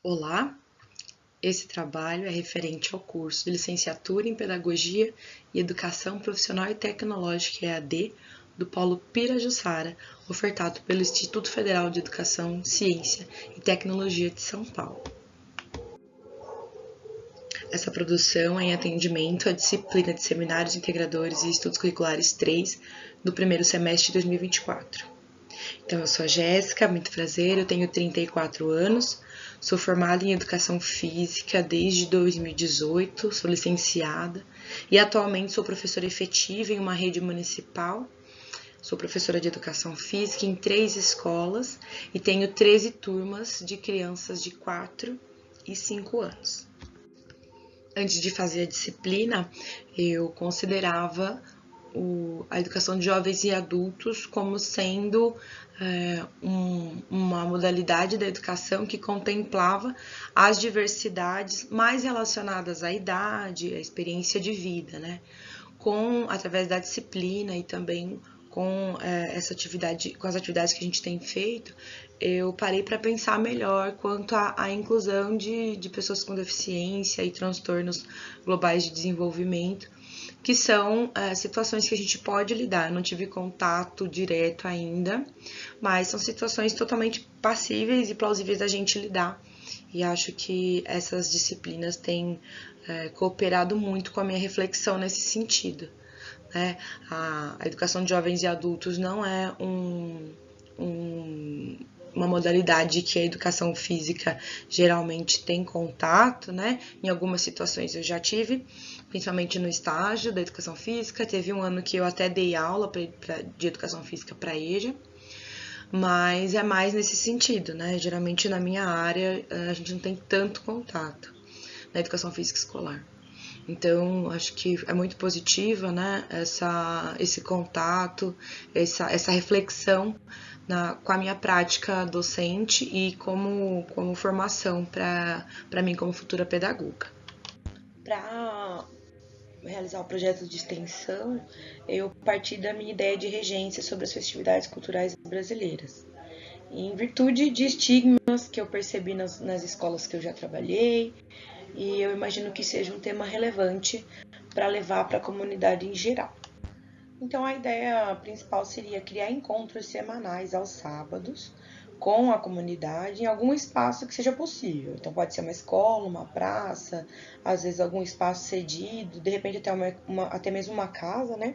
Olá, esse trabalho é referente ao curso de Licenciatura em Pedagogia e Educação Profissional e Tecnológica EAD do Polo Pirajussara, ofertado pelo Instituto Federal de Educação, Ciência e Tecnologia de São Paulo. Essa produção é em atendimento à disciplina de Seminários Integradores e Estudos Curriculares 3 do primeiro semestre de 2024. Então, eu sou a Jéssica, muito prazer, eu tenho 34 anos, sou formada em Educação Física desde 2018, sou licenciada e atualmente sou professora efetiva em uma rede municipal. Sou professora de Educação Física em 3 escolas e tenho 13 turmas de crianças de 4 e 5 anos. Antes de fazer a disciplina, eu considerava a educação de jovens e adultos como sendo uma modalidade da educação que contemplava as diversidades mais relacionadas à idade, à experiência de vida, né? Através da disciplina e também com essa atividade, com as atividades que a gente tem feito, eu parei para pensar melhor quanto à inclusão de pessoas com deficiência e transtornos globais de desenvolvimento, que são situações que a gente pode lidar. Eu não tive contato direto ainda, mas são situações totalmente passíveis e plausíveis da gente lidar. E acho que essas disciplinas têm cooperado muito com a minha reflexão nesse sentido. Né? A educação de jovens e adultos não é uma modalidade que a educação física geralmente tem contato, né? Em algumas situações eu já tive, principalmente no estágio da educação física. Teve um ano que eu até dei aula de educação física para EJA, mas é mais nesse sentido, né? Geralmente na minha área a gente não tem tanto contato na educação física escolar. Então, acho que é muito positiva, né, esse contato, essa reflexão com a minha prática docente e como formação para mim como futura pedagoga. Para realizar o projeto de extensão, eu parti da minha ideia de regência sobre as festividades culturais brasileiras. Em virtude de estigmas que eu percebi nas escolas que eu já trabalhei, e eu imagino que seja um tema relevante para levar para a comunidade em geral. Então, a ideia principal seria criar encontros semanais aos sábados com a comunidade em algum espaço que seja possível. Então, pode ser uma escola, uma praça, às vezes algum espaço cedido, de repente até mesmo uma casa, né?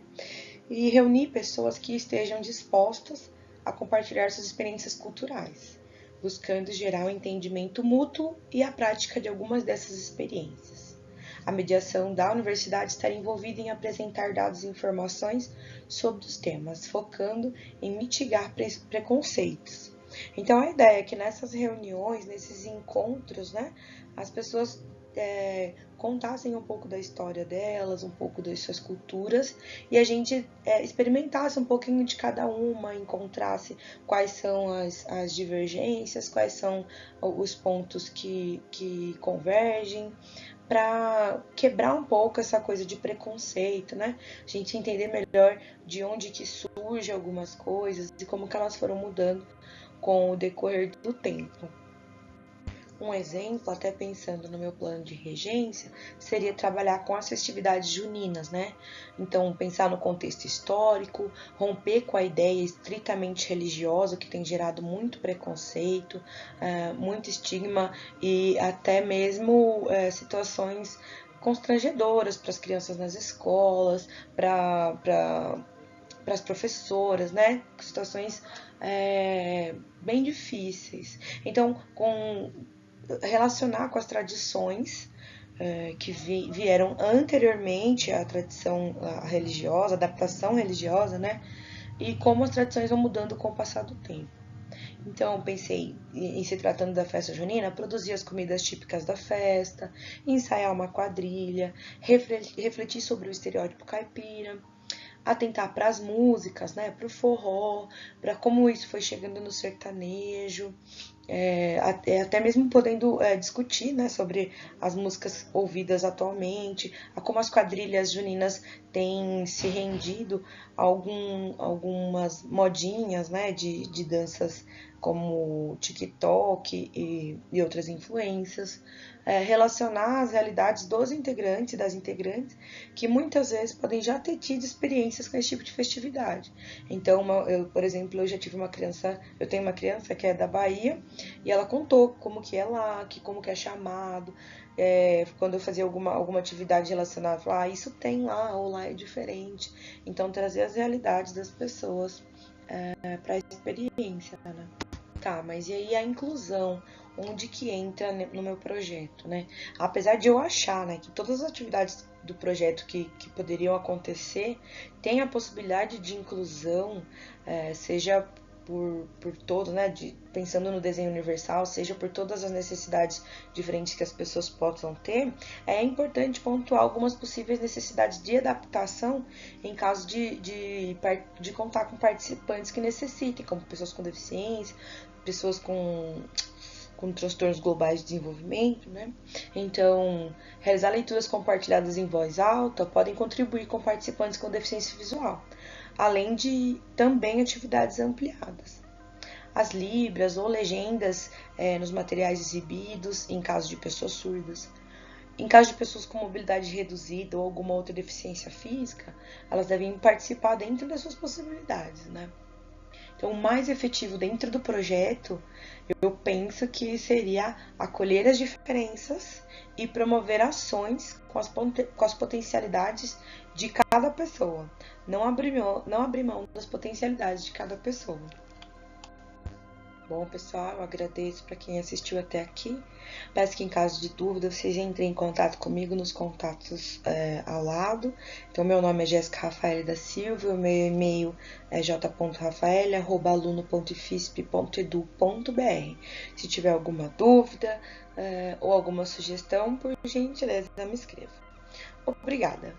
E reunir pessoas que estejam dispostas a compartilhar suas experiências culturais, buscando gerar um entendimento mútuo e a prática de algumas dessas experiências. A mediação da universidade estaria envolvida em apresentar dados e informações sobre os temas, focando em mitigar preconceitos. Então, a ideia é que nessas reuniões, nesses encontros, né, as pessoas contassem um pouco da história delas, um pouco das suas culturas, e a gente experimentasse um pouquinho de cada uma, encontrasse quais são as divergências, quais são os pontos que convergem, para quebrar um pouco essa coisa de preconceito, né? A gente entender melhor de onde que surge algumas coisas e como que elas foram mudando com o decorrer do tempo. Um exemplo, até pensando no meu plano de regência, seria trabalhar com as festividades juninas, né? Então, pensar no contexto histórico, romper com a ideia estritamente religiosa, que tem gerado muito preconceito, muito estigma e até mesmo situações constrangedoras para as crianças nas escolas, para as professoras, né? Situações bem difíceis. Então, relacionar com as tradições que vieram anteriormente à tradição religiosa, adaptação religiosa, né? E como as tradições vão mudando com o passar do tempo. Então, pensei em se tratando da festa junina, produzir as comidas típicas da festa, ensaiar uma quadrilha, refletir sobre o estereótipo caipira, atentar para as músicas, né, para o forró, para como isso foi chegando no sertanejo, até mesmo podendo discutir, né, sobre as músicas ouvidas atualmente, a como as quadrilhas juninas têm se rendido a algumas modinhas, né, de danças como o TikTok e outras influências, relacionar as realidades dos integrantes e das integrantes, que muitas vezes podem já ter tido experiências com esse tipo de festividade. Então, por exemplo, eu tenho uma criança que é da Bahia, e ela contou como que é lá, como que é chamado, quando eu fazia alguma atividade relacionada, falar, isso tem lá, ou lá é diferente. Então, trazer as realidades das pessoas para a experiência, né? Tá, mas e aí a inclusão? Onde que entra no meu projeto, né? Apesar de eu achar, né, que todas as atividades do projeto que poderiam acontecer tem a possibilidade de inclusão, seja por todo, né, pensando no desenho universal, seja por todas as necessidades diferentes que as pessoas possam ter, é importante pontuar algumas possíveis necessidades de adaptação em caso de contar com participantes que necessitem, como pessoas com deficiência, pessoas com transtornos globais de desenvolvimento, né? Então, realizar leituras compartilhadas em voz alta podem contribuir com participantes com deficiência visual, além de também atividades ampliadas. As libras ou legendas nos materiais exibidos, em caso de pessoas surdas. Em caso de pessoas com mobilidade reduzida ou alguma outra deficiência física, elas devem participar dentro das suas possibilidades, né? Então, o mais efetivo dentro do projeto, eu penso que seria acolher as diferenças e promover ações com as potencialidades de cada pessoa. Não abrir mão das potencialidades de cada pessoa. Bom, pessoal, eu agradeço para quem assistiu até aqui. Peço que, em caso de dúvida, vocês entrem em contato comigo nos contatos ao lado. Então, meu nome é Jéssica Rafael da Silva, o meu e-mail é j.rafael@aluno.ifisp.edu.br. Se tiver alguma dúvida ou alguma sugestão, por gentileza, me escreva. Obrigada!